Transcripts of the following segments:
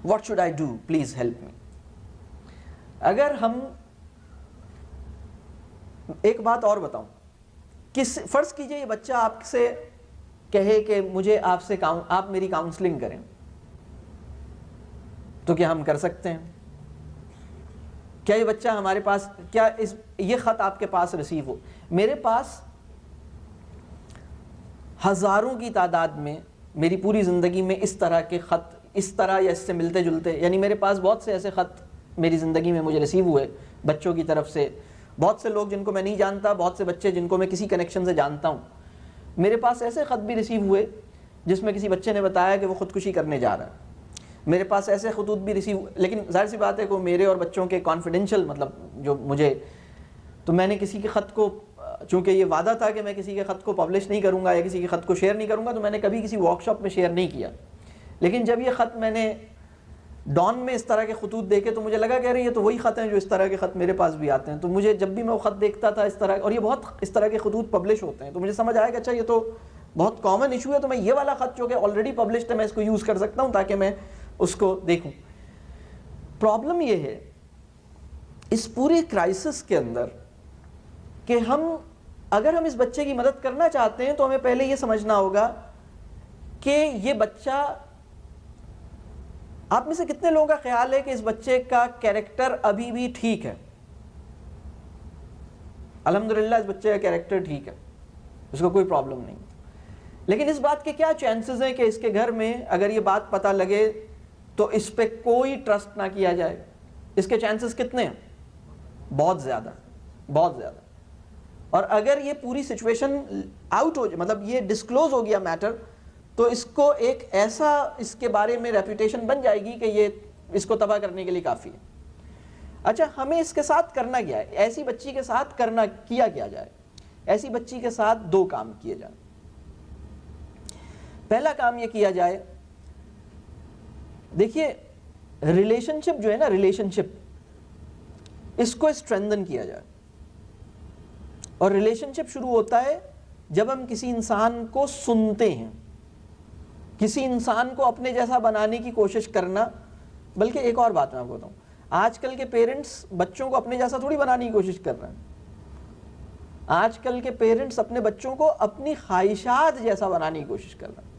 what should I do, please help me. اگر ہم ایک بات اور بتاؤں، فرض کیجئے یہ بچہ آپ سے کہے کہ مجھے آپ میری کاؤنسلنگ کریں، تو کیا ہم کر سکتے ہیں؟ کیا یہ بچہ ہمارے پاس، کیا یہ خط آپ کے پاس ریسیو ہو؟ میرے پاس ہزاروں کی تعداد میں میری پوری زندگی میں اس طرح کے خط، اس طرح یا اس سے ملتے جلتے، یعنی میرے پاس بہت سے ایسے خط میری زندگی میں مجھے ریسیو ہوئے بچوں کی طرف سے، بہت سے لوگ جن کو میں نہیں جانتا، بہت سے بچے جن کو میں کسی کنیکشن سے جانتا ہوں. میرے پاس ایسے خط بھی ریسیو ہوئے جس میں کسی بچے نے بتایا کہ وہ خودکشی کرنے جا رہا ہے. میرے پاس ایسے خطوط بھی ریسیو، لیکن ظاہر سی بات ہے کہ میرے اور بچوں کے کانفیڈینشیل، مطلب جو مجھے، تو میں نے کسی کے خط کو، چونکہ یہ وعدہ تھا کہ میں کسی کے خط کو پبلش نہیں کروں گا یا کسی کے خط کو شیئر نہیں کروں گا، تو میں نے کبھی کسی ورک شاپ میں شیئر نہیں کیا. لیکن جب یہ خط میں نے ڈان میں اس طرح کے خطوط دیکھے تو مجھے لگا کہ ارے یہ تو وہی خط ہیں جو اس طرح کے خط میرے پاس بھی آتے ہیں. تو مجھے جب بھی میں وہ خط دیکھتا تھا اس طرح، اور یہ بہت اس طرح کے خطوط پبلش ہوتے ہیں، تو مجھے سمجھ آیا کہ اچھا یہ تو بہت کامن ایشو ہے، تو میں یہ والا خط جو کہ آلریڈی پبلشڈ ہے میں اس کو یوز کر سکتا ہوں تاکہ میں اس کو دیکھوں. پرابلم یہ ہے اس پورے کرائسس کے اندر کہ اگر ہم اس بچے کی مدد کرنا چاہتے ہیں تو ہمیں پہلے یہ سمجھنا ہوگا کہ یہ بچہ، آپ میں سے کتنے لوگوں کا خیال ہے کہ اس بچے کا کیریکٹر ابھی بھی ٹھیک ہے؟ الحمدللہ اس بچے کا کیریکٹر ٹھیک ہے، اس کو کوئی پرابلم نہیں. لیکن اس بات کے کیا چانسز ہیں کہ اس کے گھر میں اگر یہ بات پتہ لگے تو اس پہ کوئی ٹرسٹ نہ کیا جائے؟ اس کے چانسز کتنے ہیں؟ بہت زیادہ، بہت زیادہ. اور اگر یہ پوری سچویشن آؤٹ ہو جائے، مطلب یہ ڈسکلوز ہو گیا میٹر، تو اس کو ایک ایسا اس کے بارے میں ریپوٹیشن بن جائے گی کہ یہ اس کو تباہ کرنے کے لیے کافی ہے. اچھا ہمیں اس کے ساتھ کرنا کیا ہے؟ ایسی بچی کے ساتھ کیا جائے؟ ایسی بچی کے ساتھ دو کام کیے جائیں. پہلا کام یہ کیا جائے، دیکھیے ریلیشن شپ جو ہے نا، ریلیشن شپ اس کو اسٹرینتھن کیا جائے. اور ریلیشن شپ شروع ہوتا ہے جب ہم کسی انسان کو سنتے ہیں، کسی انسان کو اپنے جیسا بنانے کی کوشش کرنا. بلکہ ایک اور بات میں آپ کو بتاؤں، آج کل کے پیرنٹس بچوں کو اپنے جیسا تھوڑی بنانے کی کوشش کر رہے ہیں. آج کل کے پیرنٹس اپنے بچوں کو اپنی خواہشات جیسا بنانے کی کوشش کر رہے ہیں،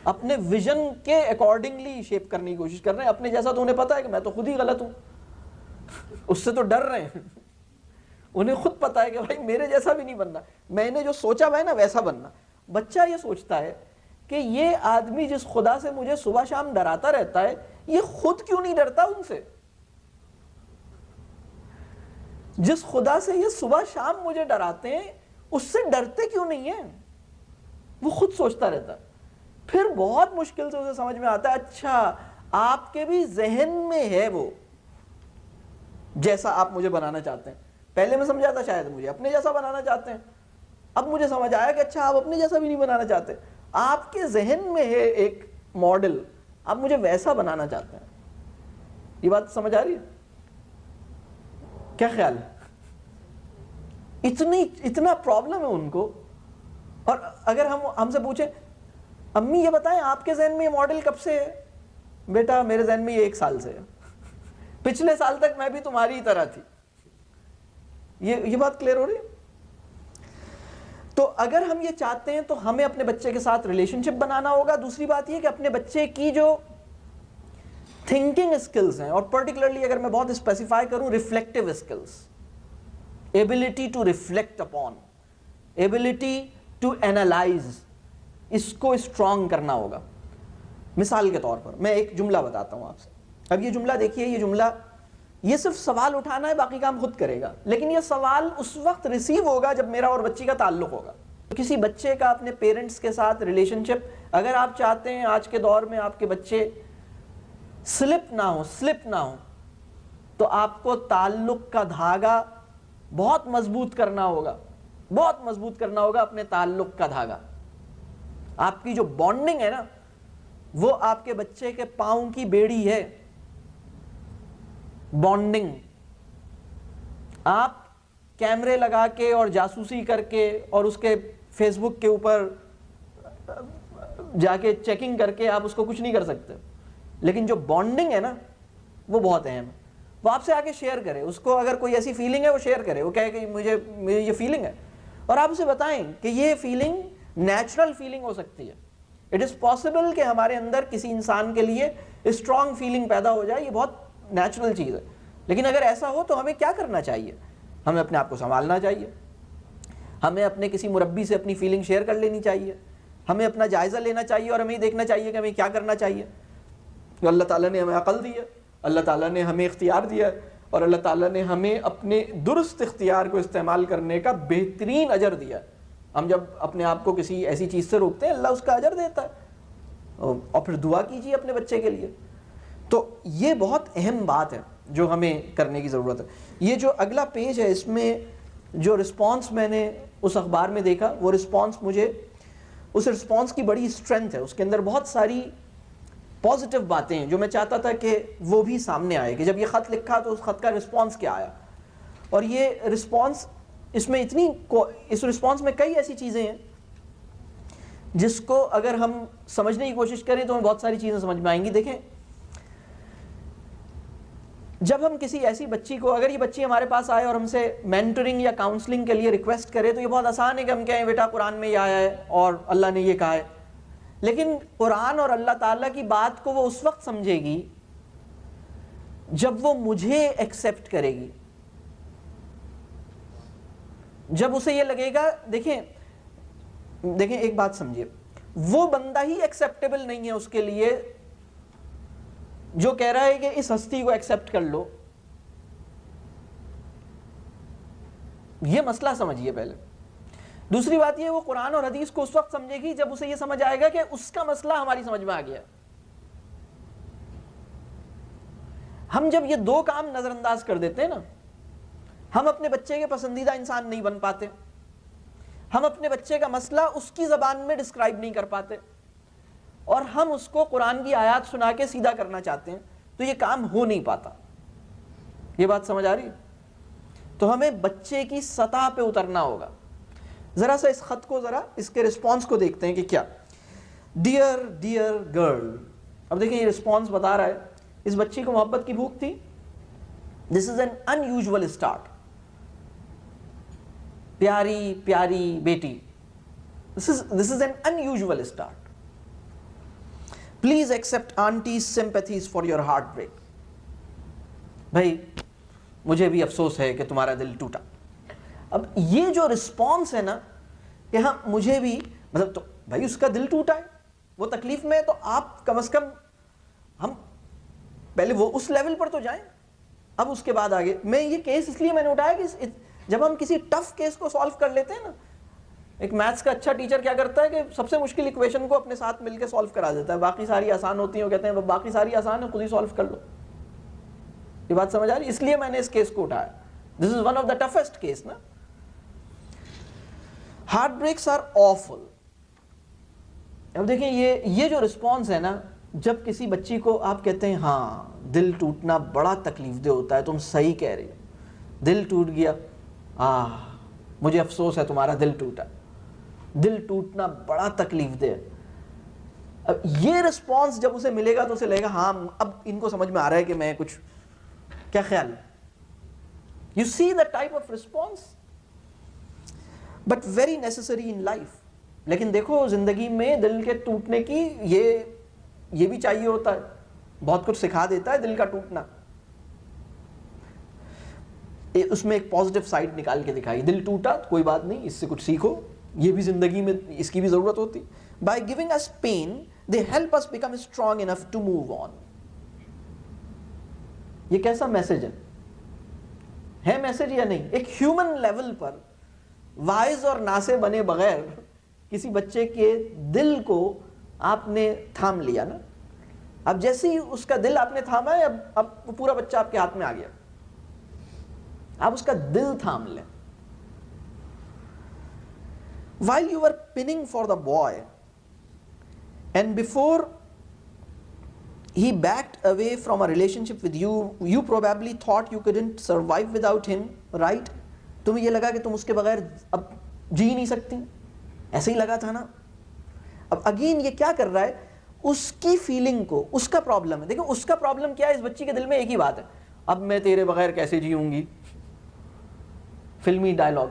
اپنے ویژن کے اکارڈنگلی شیپ کرنے کی کوشش کر رہے ہیں. اپنے جیسا تو انہیں پتا ہے کہ میں تو خود ہی غلط ہوں، اس سے تو ڈر رہے ہیں. انہیں خود پتا ہے کہ بھائی میرے جیسا بھی نہیں بننا، میں نے جو سوچا ہوا ہے نا ویسا بننا. بچہ یہ سوچتا ہے کہ یہ آدمی جس خدا سے مجھے صبح شام ڈراتا رہتا ہے، یہ خود کیوں نہیں ڈرتا ان سے؟ جس خدا سے یہ صبح شام مجھے ڈراتے ہیں اس سے ڈرتے کیوں نہیں ہیں؟ وہ خود سوچتا رہتا ہے. پھر بہت مشکل سے اسے سمجھ میں آتا ہے اچھا آپ کے بھی ذہن میں ہے وہ جیسا آپ مجھے بنانا چاہتے ہیں. پہلے میں سمجھا تھا شاید مجھے اپنے جیسا بنانا چاہتے ہیں، اب مجھے سمجھ آیا کہ اچھا آپ اپنے جیسا بھی نہیں بنانا چاہتے، آپ کے ذہن میں ہے ایک ماڈل، آپ مجھے ویسا بنانا چاہتے ہیں. یہ بات سمجھ آ رہی ہے؟ کیا خیال ہے؟ اتنا پرابلم ہے ان کو. اور اگر ہم سے پوچھیں امی یہ بتائیں آپ کے ذہن میں یہ ماڈل کب سے ہے؟ بیٹا میرے ذہن میں یہ 1 سال سے ہے، پچھلے سال تک میں بھی تمہاری ہی طرح تھی. یہ بات کلیئر ہو رہی ہے؟ تو اگر ہم یہ چاہتے ہیں تو ہمیں اپنے بچے کے ساتھ ریلیشن شپ بنانا ہوگا. دوسری بات یہ کہ اپنے بچے کی جو تھنکنگ اسکلز ہیں، اور پرٹیکولرلی اگر میں بہت اسپیسیفائی کروں، reflective skills, ability to reflect upon, ability to analyse, اس کو اسٹرانگ کرنا ہوگا. مثال کے طور پر میں ایک جملہ بتاتا ہوں آپ سے. اب یہ جملہ دیکھیے، یہ جملہ یہ صرف سوال اٹھانا ہے، باقی کام خود کرے گا. لیکن یہ سوال اس وقت ریسیو ہوگا جب میرا اور بچی کا تعلق ہوگا. کسی بچے کا اپنے پیرنٹس کے ساتھ ریلیشن شپ، اگر آپ چاہتے ہیں آج کے دور میں آپ کے بچے سلپ نہ ہو تو آپ کو تعلق کا دھاگا بہت مضبوط کرنا ہوگا، بہت مضبوط کرنا ہوگا اپنے تعلق کا دھاگا. آپ کی جو بانڈنگ ہے نا وہ آپ کے بچے کے پاؤں کی بیڑی ہے. بانڈنگ آپ کیمرے لگا کے اور جاسوسی کر کے اور اس کے فیس بک کے اوپر جا کے چیکنگ کر کے آپ اس کو کچھ نہیں کر سکتے. لیکن جو بانڈنگ ہے نا وہ بہت اہم ہے. وہ آپ سے آ کے شیئر کرے, اس کو اگر کوئی ایسی فیلنگ ہے وہ شیئر کرے, وہ کہے کہ مجھے یہ فیلنگ ہے, اور آپ اسے بتائیں کہ یہ فیلنگ نیچرل فیلنگ ہو سکتی ہے. اٹ از پاسبل کہ ہمارے اندر کسی انسان کے لیے اسٹرانگ فیلنگ پیدا ہو جائے, یہ بہت نیچرل چیز ہے. لیکن اگر ایسا ہو تو ہمیں کیا کرنا چاہیے؟ ہمیں اپنے آپ کو سنبھالنا چاہیے, ہمیں اپنے کسی مربی سے اپنی فیلنگ شیئر کر لینی چاہیے, ہمیں اپنا جائزہ لینا چاہیے, اور ہمیں یہ دیکھنا چاہیے کہ ہمیں کیا کرنا چاہیے. اللہ تعالیٰ نے ہمیں عقل دی ہے, اللہ تعالیٰ نے ہمیں اختیار دیا ہے, اور اللہ تعالیٰ نے ہمیں اپنے درست اختیار کو استعمال کرنے کا بہترین اجر دیا ہے. ہم جب اپنے آپ کو کسی ایسی چیز سے روکتے ہیں, اللہ اس کا اجر دیتا ہے. اور پھر دعا کیجیے اپنے بچے کے لیے. تو یہ بہت اہم بات ہے جو ہمیں کرنے کی ضرورت ہے. یہ جو اگلا پیج ہے, اس میں جو رسپانس میں نے اس اخبار میں دیکھا, وہ رسپانس مجھے, اس رسپانس کی بڑی اسٹرینتھ ہے, اس کے اندر بہت ساری پازیٹیو باتیں ہیں جو میں چاہتا تھا کہ وہ بھی سامنے آئے, کہ جب یہ خط لکھا تو اس خط کا رسپانس کیا آیا. اور یہ رسپانس, اس رسپانس میں کئی ایسی چیزیں ہیں جس کو اگر ہم سمجھنے کی کوشش کریں تو ہمیں بہت ساری چیزیں سمجھ میں آئیں گی. دیکھیں, جب ہم کسی ایسی بچی کو, اگر یہ بچی ہمارے پاس آئے اور ہم سے مینٹرنگ یا کاؤنسلنگ کے لیے ریکویسٹ کرے, تو یہ بہت آسان ہے کہ ہم کہیں بیٹا قرآن میں یہ آیا ہے اور اللہ نے یہ کہا ہے. لیکن قرآن اور اللہ تعالیٰ کی بات کو وہ اس وقت سمجھے گی جب وہ مجھے ایکسیپٹ کرے گی, جب اسے یہ لگے گا. دیکھیں ایک بات سمجھیے, وہ بندہ ہی ایکسیپٹیبل نہیں ہے اس کے لیے جو کہہ رہا ہے کہ اس ہستی کو ایکسیپٹ کر لو. یہ مسئلہ سمجھیے پہلے. دوسری بات یہ, وہ قرآن اور حدیث کو اس وقت سمجھے گی جب اسے یہ سمجھ آئے گا کہ اس کا مسئلہ ہماری سمجھ میں آ گیا. ہم جب یہ دو کام نظر انداز کر دیتے ہیں نا, ہم اپنے بچے کے پسندیدہ انسان نہیں بن پاتے, ہم اپنے بچے کا مسئلہ اس کی زبان میں ڈسکرائب نہیں کر پاتے, اور ہم اس کو قرآن کی آیات سنا کے سیدھا کرنا چاہتے ہیں, تو یہ کام ہو نہیں پاتا. یہ بات سمجھ آ رہی ہے؟ تو ہمیں بچے کی سطح پہ اترنا ہوگا. ذرا سا اس خط کو, ذرا اس کے رسپانس کو دیکھتے ہیں کہ کیا. Dear dear girl. اب دیکھیں یہ رسپانس بتا رہا ہے اس بچی کو محبت کی بھوک تھی. دس از این unusual اسٹارٹ. پیاری پیاری بیٹی, this is an unusual start. Please accept auntie's sympathies for your heartbreak. بھائی مجھے بھی افسوس ہے کہ تمہارا دل ٹوٹا. اب یہ جو رسپانس ہے نا کہ ہاں مجھے بھی, مطلب تو بھائی اس کا دل ٹوٹا ہے, وہ تکلیف میں ہے, تو آپ کم از کم, ہم پہلے وہ اس لیول پر تو جائیں. اب اس کے بعد آگے, میں یہ کیس اس لیے میں نے اٹھایا کہ جب ہم کسی ٹف کیس کو سالو کر لیتے ہیں نا, ایک میتھس کا اچھا ٹیچر کیا کرتا ہے کہ سب سے مشکل ایکویشن کو اپنے ساتھ مل کے سالو کرا دیتا ہے, باقی ساری آسان ہوتی ہیں, وہ کہتے ہیں باقی ساری آسان ہے, خود ہی سالو کر لو. یہ بات سمجھ آ رہی؟ اس لیے میں نے اس کیس کو اٹھایا. This is one of the toughest case نا. Heart breaks are awful. اب دیکھیں یہ جو رسپانس ہے نا, جب کسی بچی کو آپ کہتے ہیں ہاں دل ٹوٹنا بڑا تکلیف دہ ہوتا ہے, تم صحیح کہہ رہے ہو, دل ٹوٹ گیا, مجھے افسوس ہے تمہارا دل ٹوٹا. دل ٹوٹنا بڑا تکلیف دہ. اب یہ رسپانس جب اسے ملے گا تو اسے لگے گا ہاں اب ان کو سمجھ میں آ رہا ہے کہ میں کچھ, کیا خیال ہے؟ You see the type of response, but very necessary in life. لیکن دیکھو زندگی میں دل کے ٹوٹنے کی یہ بھی چاہیے ہوتا ہے, بہت کچھ سکھا دیتا ہے دل کا ٹوٹنا. اس میں ایک پازیٹیو سائڈ نکال کے دکھائی, دل ٹوٹا کوئی بات نہیں, اس سے کچھ سیکھو, یہ بھی زندگی میں اس کی بھی ضرورت ہوتی. By giving us pain, they help us become strong enough to move on. یہ کیسا میسج ہے میسج یا نہیں؟ ایک ہیومن لیول پر وائز اور ناسے بنے بغیر کسی بچے کے دل کو آپ نے تھام لیا نا. اب جیسے ہی اس کا دل آپ نے تھاما ہے, اب وہ پورا بچہ آپ کے ہاتھ میں آ گیا, آپ اس کا دل تھام لیں. While you were pinning for the boy and before he backed away from a relationship with you, you probably thought you couldn't survive without him, right? تمہیں یہ لگا کہ تم اس کے بغیر اب جی نہیں سکتی, ایسے ہی لگا تھا نا. اب اگین یہ کیا کر رہا ہے, اس کی فیلنگ کو، اس کا پرابلم ہے. دیکھیں اس کا پرابلم کیا ہے، اس بچی کے دل میں ایک ہی بات ہے، اب میں تیرے بغیر کیسے جیوں گی، فلمی ڈائلاگ.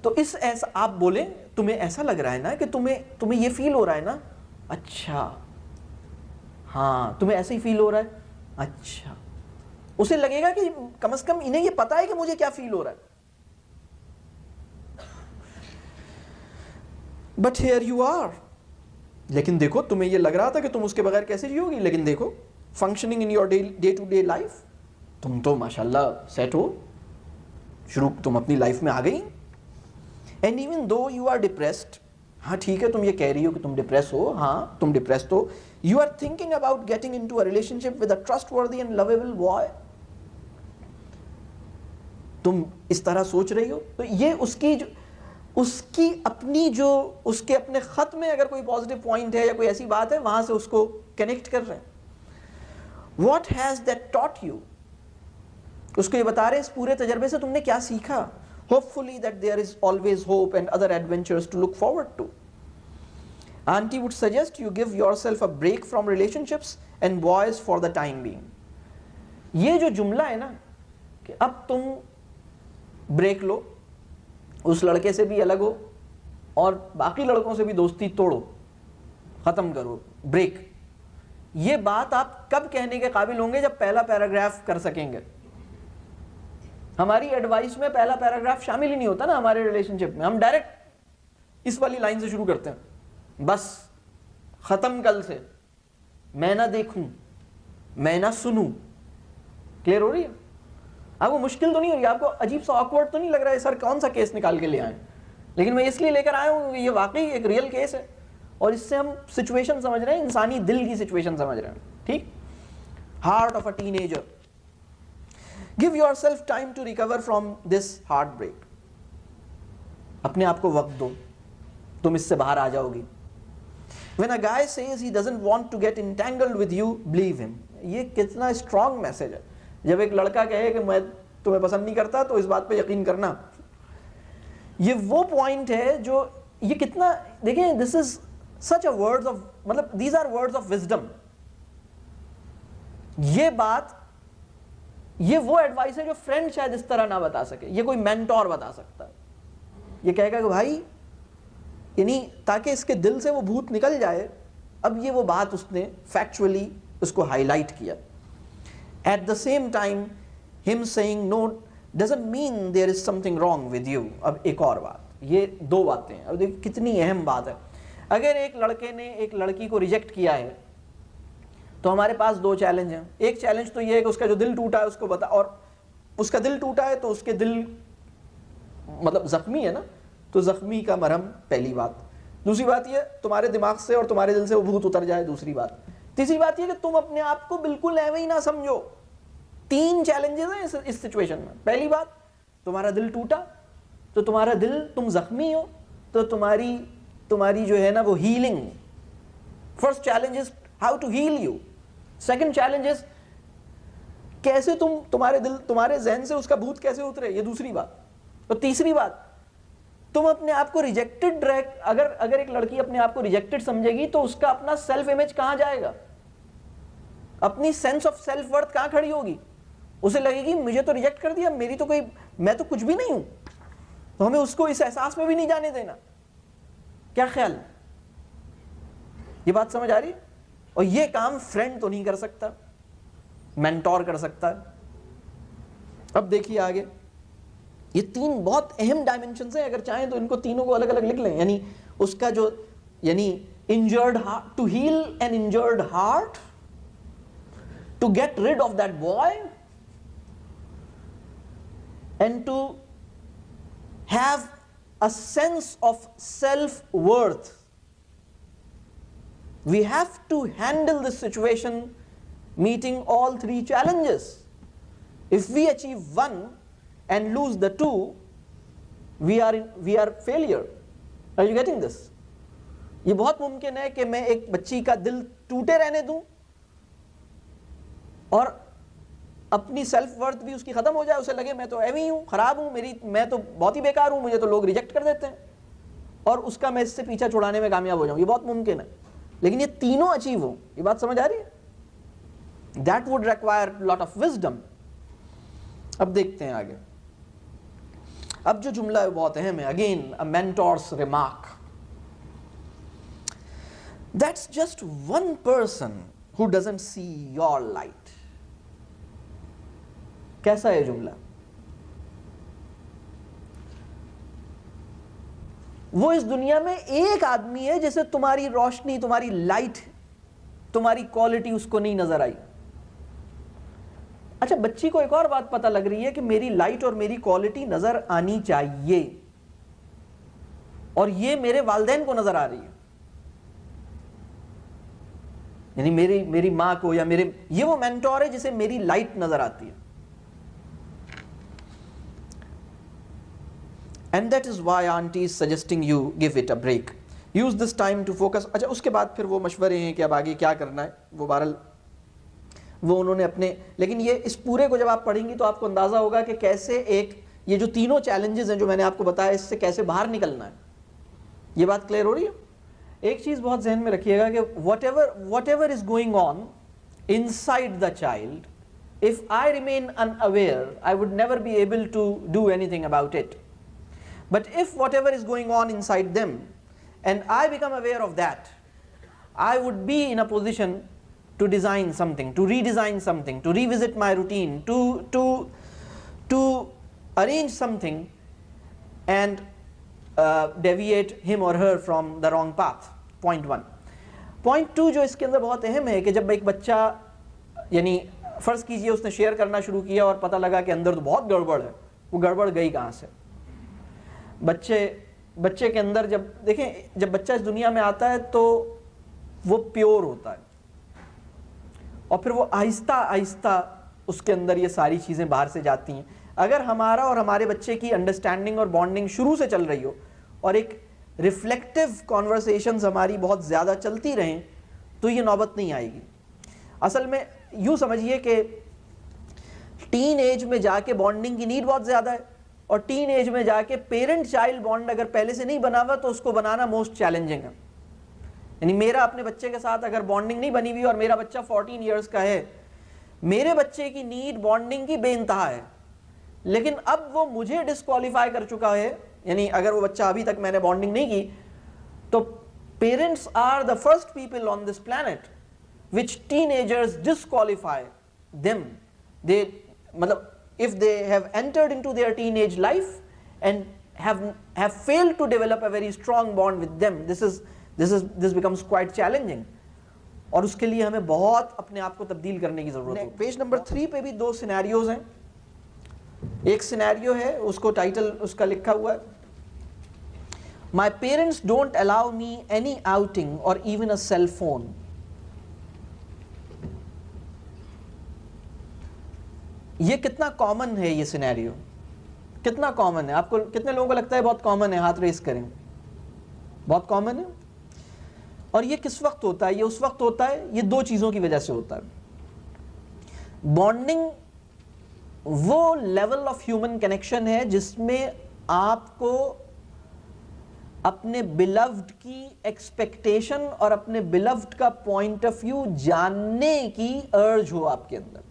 تو اس ایسا آپ بولیں تمہیں ایسا لگ رہا ہے نا کہ تمہیں یہ فیل ہو رہا ہے نا، اچھا ہاں تمہیں ایسے ہی فیل ہو رہا ہے، اچھا. اسے لگے گا کہ کم از کم انہیں یہ پتا ہے کہ مجھے کیا فیل ہو رہا ہے. But here you are. لیکن دیکھو تمہیں یہ لگ رہا تھا کہ تم اس کے بغیر کیسے جیو گی، لیکن دیکھو functioning in your day to day life, تم تو ماشاءاللہ سیٹ ہو، شروع تم اپنی لائف میں آ گئی. And even though you are depressed, ہاں ٹھیک ہے تم یہ کہہ رہی ہو کہ تم ڈپریس ہو، ہاں تم ڈپریسڈ ہو، you are thinking about getting into a relationship with a trustworthy and lovable boy. تم اس طرح سوچ رہی ہو. تو یہ اس کی اپنی جو اس کے اپنے خط میں اگر کوئی پازیٹیو پوائنٹ ہے یا کوئی ایسی بات ہے، وہاں سے اس کو کنیکٹ کر رہے ہیں. What has that taught you, اس کو یہ بتا رہے ہیں اس پورے تجربے سے تم نے کیا سیکھا. Hopefully that there is always hope and other adventures to look forward to. Auntie would suggest you give yourself a break from relationships and boys for the time being. یہ جو جملہ ہے نا کہ اب تم بریک لو، اس لڑکے سے بھی الگ ہو اور باقی لڑکوں سے بھی دوستی توڑو، ختم کرو، بریک. یہ بات آپ کب کہنے کے قابل ہوں گے؟ جب پہلا پیراگراف کر سکیں گے. ہماری ایڈوائس میں پہلا پیراگراف شامل ہی نہیں ہوتا نا ہمارے ریلیشن شپ میں. ہم ڈائریکٹ اس والی لائن سے شروع کرتے ہیں، بس ختم کل سے، میں نہ دیکھوں، میں نہ سنوں. کلیئر ہو رہی ہے؟ آپ کو مشکل تو نہیں ہو رہی، آپ کو عجیب سا آکورڈ تو نہیں لگ رہا ہے سر کون سا کیس نکال کے لے آئے؟ لیکن میں اس لیے لے کر آیا ہوں، یہ واقعی ایک ریئل کیس ہے اور اس سے ہم سچویشن سمجھ رہے ہیں، انسانی دل کی سچویشن سمجھ رہے ہیں. ٹھیک، heart of a ten ager. Give yourself time to recover from this heartbreak. اپنے آپ کو وقت دو، تم اس سے باہر آ جاؤ گی. When a guy says he doesn't want to get entangled with you, believe him. یہ کتنا اسٹرانگ میسج ہے. جب ایک لڑکا کہے کہ میں تمہیں پسند نہیں کرتا تو اس بات پہ یقین کرنا. یہ وہ پوائنٹ ہے جو یہ کتنا، دیکھیں this is such a words of، مطلب these are words of wisdom. یہ بات، یہ وہ ایڈوائس ہے جو فرینڈ شاید اس طرح نہ بتا سکے، یہ کوئی مینٹور بتا سکتا ہے. یہ کہے گا کہ بھائی، یعنی تاکہ اس کے دل سے وہ بھوت نکل جائے. اب یہ وہ بات اس نے فیکچولی اس کو ہائی لائٹ کیا. ایٹ دا سیم ٹائم ہم seeing no doesn't mean there is something wrong with you. اب ایک اور بات، یہ دو باتیں، اب دیکھ کتنی اہم بات ہے. اگر ایک لڑکے نے ایک لڑکی کو ریجیکٹ کیا ہے تو ہمارے پاس دو چیلنج ہیں. ایک چیلنج تو یہ ہے کہ اس کا جو دل ٹوٹا ہے اس کو بتا، اور اس کا دل ٹوٹا ہے تو اس کے دل مطلب زخمی ہے نا، تو زخمی کا مرہم پہلی بات. دوسری بات یہ تمہارے دماغ سے اور تمہارے دل سے وہ بھوت اتر جائے دوسری بات. تیسری بات یہ کہ تم اپنے آپ کو بالکل ایویں ہی نہ سمجھو. تین چیلنجز ہیں اس سچویشن میں. پہلی بات، تمہارا دل ٹوٹا تو تمہارا دل، تم زخمی ہو تو تمہاری جو ہے نا وہ healing. First challenge is how to heal you. Second challenge is کیسے تمہارے دل، تمہارے ذہن سے اس کا بھوت کیسے اترے، یہ دوسری بات. اور تیسری بات، تم اپنے آپ کو ریجیکٹڈ، اگر ایک لڑکی اپنے آپ کو ریجیکٹڈ سمجھے گی تو اس کا اپنا سیلف امیج کہاں جائے گا، اپنی سینس آف سیلف ورتھ کہاں کھڑی ہوگی. اسے لگے گی مجھے تو ریجیکٹ کر دیا، میری تو کوئی، میں تو کچھ بھی نہیں ہوں. تو ہمیں اس کو اس احساس میں بھی نہیں جانے دینا. کیا خیال، یہ بات سمجھ آ رہی؟ اور یہ کام فرینڈ تو نہیں کر سکتا، مینٹور کر سکتا ہے. اب دیکھیے آگے، یہ تین بہت اہم ڈائمنشنز ہیں. اگر چاہیں تو ان کو تینوں کو الگ الگ لکھ لیں. یعنی اس کا جو، یعنی injured heart, to heal an injured heart, to get rid of that boy, and to have a sense of self worth. We have to handle this situation meeting all three challenges. If we achieve one and lose the two, we are failure. Are you getting this? یہ بہت ممکن ہے کہ میں ایک بچی کا دل ٹوٹے رہنے دوں اور اپنی سیلف ورتھ بھی اس کی ختم ہو جائے، اسے لگے میں تو ایویں ہی ہوں، خراب ہوں، میں تو بہت ہی بیکار ہوں، مجھے تو لوگ ریجیکٹ کر دیتے ہیں، اور اس کا میں اس سے پیچھا چھڑانے میں کامیاب ہو جاؤں. یہ بہت ممکن ہے. لیکن یہ تینوں اچیو ہوں. یہ بات سمجھ آ رہی ہے؟ That would require lot of wisdom. اب دیکھتے ہیں آگے. اب جو جملہ ہے بہت اہم ہے. Again, a mentor's remark. That's just one person who doesn't see your light. کیسا ہے جملہ؟ وہ اس دنیا میں ایک آدمی ہے جسے تمہاری روشنی، تمہاری لائٹ، تمہاری کوالٹی اس کو نہیں نظر آئی. اچھا، بچی کو ایک اور بات پتہ لگ رہی ہے کہ میری لائٹ اور میری کوالٹی نظر آنی چاہیے، اور یہ میرے والدین کو نظر آ رہی ہے. یعنی میری ماں کو یا یہ وہ مینٹور ہے جسے میری لائٹ نظر آتی ہے. And that is why auntie is suggesting you give it a break. Use this time to focus. اچھا، اس کے بعد پھر وہ مشورے ہیں کہ اب آگے کیا کرنا ہے. وہ بہرحال وہ انہوں نے اپنے، لیکن یہ اس پورے کو جب آپ پڑھیں گی تو آپ کو اندازہ ہوگا کہ کیسے یہ جو تینوں چیلنجز ہیں جو میں نے آپ کو بتایا، اس سے کیسے باہر نکلنا ہے. یہ بات کلیئر ہو رہی ہے؟ ایک چیز بہت ذہن میں رکھیے گا کہ whatever is going on inside the child, if I remain unaware, I would never be able to do anything about it. But if whatever is going on inside them and I become aware of that, I would be in a position to design something, to redesign something, to revisit my routine, to arrange something and deviate him or her from the wrong path. Point 1. Point 2 جو اس کے اندر بہت اہم ہے کہ جب ایک بچہ، یعنی فرض کیجئے اس نے شیئر کرنا شروع کیا اور پتہ لگا کہ اندر تو بہت گڑبڑ ہے، وہ گڑبڑ گئی کہاں سے؟ بچے کے اندر جب دیکھیں، جب بچہ اس دنیا میں آتا ہے تو وہ پیور ہوتا ہے، اور پھر وہ آہستہ آہستہ اس کے اندر یہ ساری چیزیں باہر سے جاتی ہیں. اگر ہمارا اور ہمارے بچے کی انڈرسٹینڈنگ اور بانڈنگ شروع سے چل رہی ہو اور ایک ریفلیکٹیو کانورسیشنز ہماری بہت زیادہ چلتی رہیں تو یہ نوبت نہیں آئے گی. اصل میں یوں سمجھیے کہ ٹین ایج میں جا کے بانڈنگ کی نیڈ بہت زیادہ ہے، اور ٹین ایج میں جا کے پیرنٹ چائلڈ بانڈ اگر پہلے سے نہیں بنا ہوا تو اس کو بنانا موسٹ چیلنجنگ ہے. یعنی میرا اپنے بچے کے ساتھ اگر بانڈنگ نہیں بنی ہوئی اور میرا بچہ 14 ایئرس کا ہے، میرے بچے کی نیڈ بانڈنگ کی بے انتہا ہے، لیکن اب وہ مجھے ڈسکوالیفائی کر چکا ہے. یعنی اگر وہ بچہ ابھی تک میں نے بانڈنگ نہیں کی تو parents are the first people on this planet which teenagers disqualify them. They matlab if they have entered into their teenage life and have failed to develop a very strong bond with them, this becomes quite challenging. اور اس کے لیے ہمیں بہت اپنے آپ کو تبدیل کرنے کی ضرورت ہے. پیج نمبر 3 پہ بھی 2 سینیریوز ہیں. ایک سینیریو ہے، اس کو ٹائٹل اس کا لکھا ہوا ہے My parents don't allow me any outing or even a cell phone. یہ کتنا کامن ہے؟ یہ سینیریو کتنا کامن ہے؟ آپ کو کتنے لوگوں کو لگتا ہے بہت کامن ہے؟ ہاتھ ریز کریں. بہت کامن ہے. اور یہ کس وقت ہوتا ہے؟ یہ اس وقت ہوتا ہے، یہ 2 چیزوں کی وجہ سے ہوتا ہے. بانڈنگ وہ لیول آف ہیومن کنیکشن ہے جس میں آپ کو اپنے بیلوڈ کی ایکسپیکٹیشن اور اپنے بیلوڈ کا پوائنٹ آف ویو جاننے کی ارج ہو آپ کے اندر.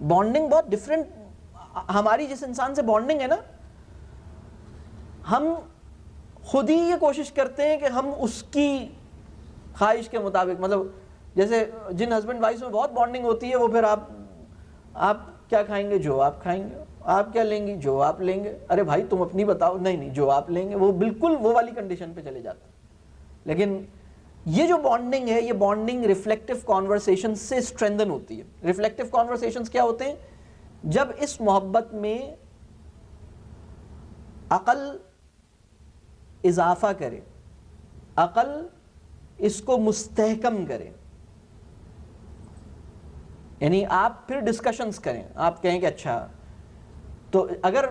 بانڈنگ بہت ڈفرینٹ. ہماری جس انسان سے بانڈنگ ہے نا، ہم خود ہی یہ کوشش کرتے ہیں کہ ہم اس کی خواہش کے مطابق، مطلب جیسے جن ہسبینڈ وائف میں بہت بانڈنگ ہوتی ہے، وہ پھر آپ کیا کھائیں گے؟ جو آپ کھائیں گے. آپ کیا لیں گی؟ جو آپ لیں گے. ارے بھائی تم اپنی بتاؤ. نہیں جو آپ لیں گے. وہ بالکل وہ والی کنڈیشن پہ چلے جاتے ہیں. لیکن یہ جو بانڈنگ ہے، یہ بانڈنگ ریفلیکٹیو کانورسیشن سے اسٹرینتھن ہوتی ہے. ریفلیکٹیو کانورسیشنز کیا ہوتے ہیں؟ جب اس محبت میں عقل اضافہ کرے، عقل اس کو مستحکم کرے. یعنی آپ پھر ڈسکشنز کریں، آپ کہیں کہ اچھا تو اگر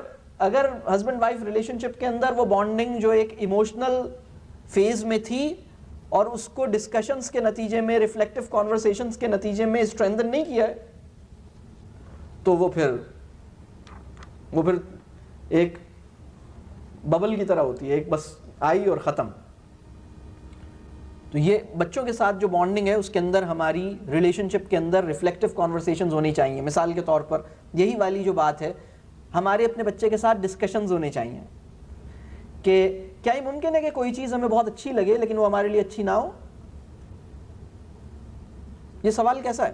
ہسبینڈ وائف ریلیشن شپ کے اندر وہ بانڈنگ جو ایک ایموشنل فیز میں تھی اور اس کو ڈسکشنز کے نتیجے میں، ریفلیکٹیو کانورسیشنز کے نتیجے میں اسٹرینتھن نہیں کیا ہے، تو وہ پھر ایک ببل کی طرح ہوتی ہے، ایک بس آئی اور ختم. تو یہ بچوں کے ساتھ جو بانڈنگ ہے اس کے اندر ہماری ریلیشن شپ کے اندر ریفلیکٹیو کانورسیشنز ہونی چاہیے. مثال کے طور پر یہی والی جو بات ہے, ہمارے اپنے بچے کے ساتھ ڈسکشنز ہونے چاہیے کہ کیا یہ ممکن ہے کہ کوئی چیز ہمیں بہت اچھی لگے لیکن وہ ہمارے لیے اچھی نہ ہو. یہ سوال کیسا ہے؟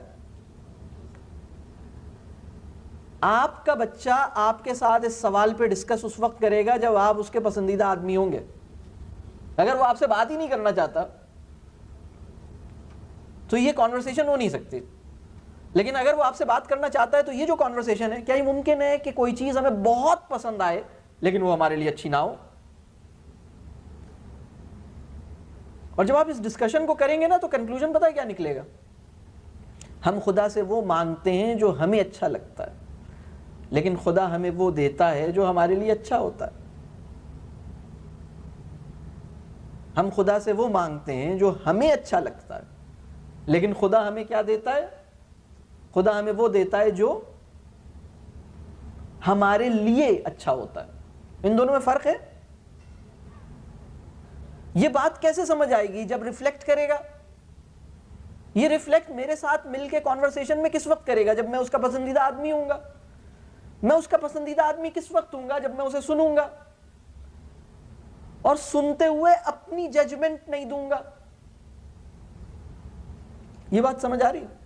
آپ کا بچہ آپ کے ساتھ اس سوال پہ ڈسکس اس وقت کرے گا جب آپ اس کے پسندیدہ آدمی ہوں گے. اگر وہ آپ سے بات ہی نہیں کرنا چاہتا تو یہ کانورسیشن ہو نہیں سکتی. لیکن اگر وہ آپ سے بات کرنا چاہتا ہے تو یہ جو کانورسیشن ہے, کیا یہ ممکن ہے کہ کوئی چیز ہمیں بہت پسند آئے لیکن وہ ہمارے لیے اچھی نہ ہو؟ اور جب آپ اس ڈسکشن کو کریں گے نا تو کنکلوژن پتہ ہے کیا نکلے گا؟ ہم خدا سے وہ مانگتے ہیں جو ہمیں اچھا لگتا ہے, لیکن خدا ہمیں وہ دیتا ہے جو ہمارے لیے اچھا ہوتا ہے. ہم خدا سے وہ مانگتے ہیں جو ہمیں اچھا لگتا ہے, لیکن خدا ہمیں کیا دیتا ہے؟ خدا ہمیں وہ دیتا ہے جو ہمارے لیے اچھا ہوتا ہے. ان دونوں میں فرق ہے. یہ بات کیسے سمجھ آئے گی؟ جب ریفلیکٹ کرے گا. یہ ریفلیکٹ میرے ساتھ مل کے کانورسیشن میں کس وقت کرے گا؟ جب میں اس کا پسندیدہ آدمی ہوں گا. میں اس کا پسندیدہ آدمی کس وقت ہوں گا؟ جب میں اسے سنوں گا, اور سنتے ہوئے اپنی ججمنٹ نہیں دوں گا. یہ بات سمجھ آ رہی ہے؟